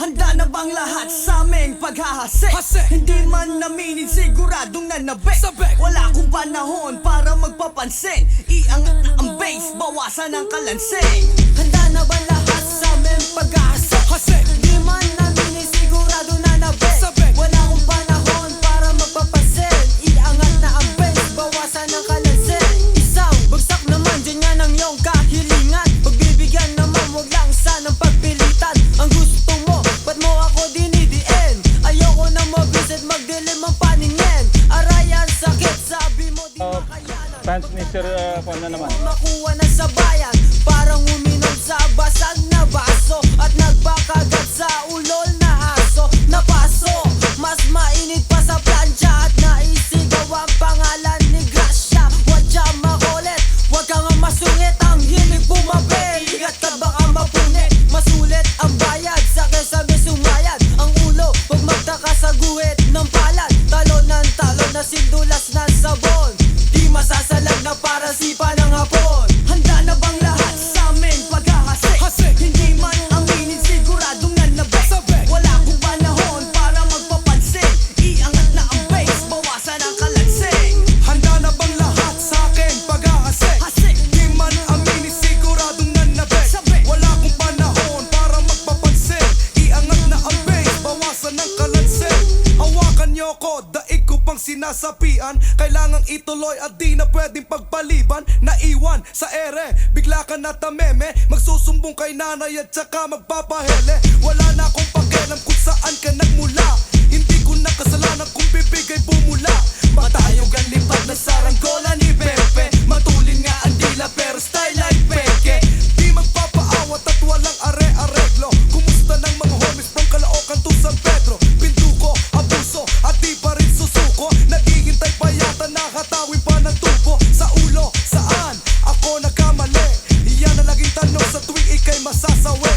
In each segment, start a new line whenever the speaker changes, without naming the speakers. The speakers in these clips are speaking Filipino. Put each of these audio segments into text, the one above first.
Handa na bang lahat sa aming paghahasik? Hindi man naminin siguradong nanabik. Wala akong panahon para magpapansin. Iangat na ang bass, bawasan ang kalansing.
Handa na ba lahat sa aming paghahasik? Hindi man naminin sigurado nanabik. Wala akong panahon para magpapansin. Iangat na ang bass, bawasan ang kalansing. Isang bagsak naman, dyan nga ng iyong kahilingan. Pagbibigyan naman, wag lang sanang pagpilitan. Ang gusto mo, ba't mo ako dinidiin? Ayoko na mabisit, magdilim ang paningin. Aray ang sakit, sabi mo di makayanan.
Fans ni Sir Juan na naman.
Makuha na sa bayan, parang uminom sa basag na baso. At nagpakagat sa ulol na aso. Napaso, mas mainit pa sa plancha. At naisigaw ang pangalan ni Gracia. Wadya makulit, wag kang masungit. Ang hilig pumabil, igat ka baka mapunit. Masulit ang bayad, sa kesabi sumayad. Ang ulo, pag magtaka sa guhit ng palad. Talon ng talon na sindulas ng sabon. Di masasalag na para sipa ng hapon.
Handa na bang lahat sa aming paghahasik? Hindi man aminin siguradong nanabik. Wala akong panahon para magpapansin. Iangat na ang bass, bawasan ang kalansing.
Handa na bang lahat sa akin paghahasik? Di man aminin siguradong nanabik. Wala akong panahon para magpapansin. Iangat na ang bass, bawasan ang kalansing. Hawakan niyo ko, daig ko pang sinasapian. Kailangang ituloy at di na pwedeng pagpaliban. Naiwan sa ere, bigla ka na tameme. Magsusumbong kay nanay at saka magpapahele. Wala na akong pakialam kung saan ka nagmula. Hindi ko na kasalanan kung bibigay bumula. Matayog ang lipat na saranggola ni Pepe. Matulin nga ang dila pero style ay peke. Di magpapaawat at walang are-areglo. Kumusta ng mga homies from Caloocan to San Pedro? Pinduko, abuso at di pa rin susuko. Naghihintay pa yata, nakatawin pa ng tubo. Sa ulo, saan ako nagkamali? Iyan na laging tanong sa tuwing ikay masasawi.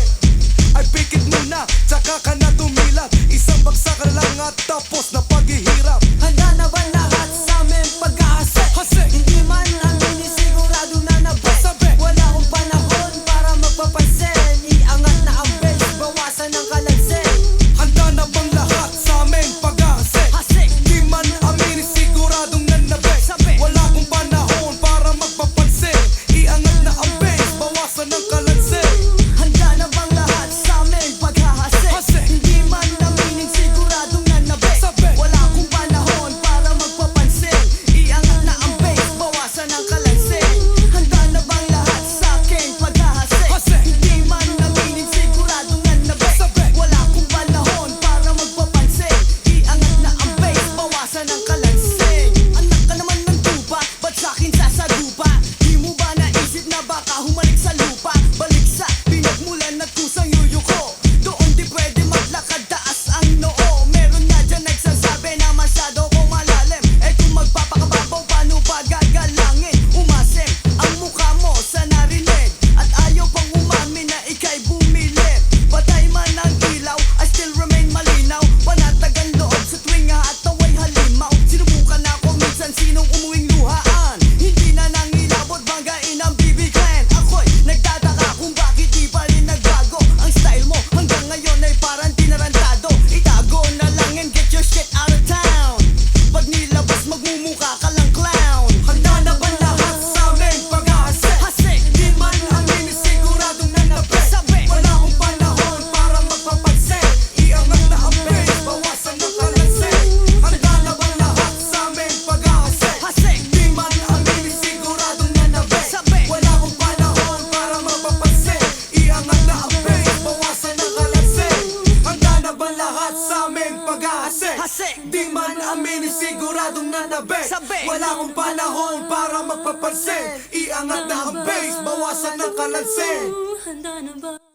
Ay pikit muna, tsaka ka na tumilat. Isang bagsak ka lang at tapos na paghihirap.
Handa na ba lahat sa aming paghahasik? Hindi man aminin sigurado nanabik. Wala akong panahon para magpapansin. Iangat na ang bass, bawasan ang kalansing.
Handa na bang lahat sa aming paghahasik? Di man aminin siguradong nanabik. Wala akong panahon para magpapansin. Iangat na ang bass, bawasan ang kalansing.
Handa na bang lahat sa aming paghahasik? Hindi man aminin siguradong nanabik. Wala akong panahon para magpapansin. Iangat na ang bass, bawasan ang kalansing. Handa na bang lahat sa aking paghahasik? Hindi man aminin siguradong nanabik. Wala akong panahon para magpapansin. Iangat na ang bass, bawasan ang kalansing. Anak ka naman ng tupa, ba't sa'kin sasadupa? Di mo ba naisip na baka humalik sa lupa? Balik sa pinagmulan at kusang yuyuko. Doon di pwede maglakad, taas ang noo. Meron nga dyan nagsasabi na masyado ko malalim. Eh kung magpapakababaw, paano pa gagalangin? Umasim ang mukha mo sa narinig. At ayaw pang umamin na ika'y bumilip. Patay man ang ilaw, I still remain malinaw. Panatag ang loob sa tuwing haataway halimaw. Sinubukan ako minsan sinong umuwing luhaan. Hindi na nangilabot banggain ang BB Clan. Ako'y nagtataka kung bakit di pa rin nagbago. Ang style mo hanggang ngayon ay parang tinarantado. Itago na lang and get your shit out of town. Pag nilabas magmumukha ka lang clown.
Handa na ba lahat sa aming paghahasik? Di man aminin siguradong nanabik. Wala akong panahon para magpapansin. Iangat na ang bass, bawasan ang kalansing. Handa na ba lahat sa aming paghahasik? Di man aminin siguradong nanabik. Wala akong panahon para magpapansin. Iangat na ang bass, bawasan ang kalansing. Handa na ba lahat sa aming paghahasik? Di man aminin siguradong nanabik. Wala akong panahon para magpapansin. Iangat na ang bass, bawasan ang kalansing.
Handa na ba?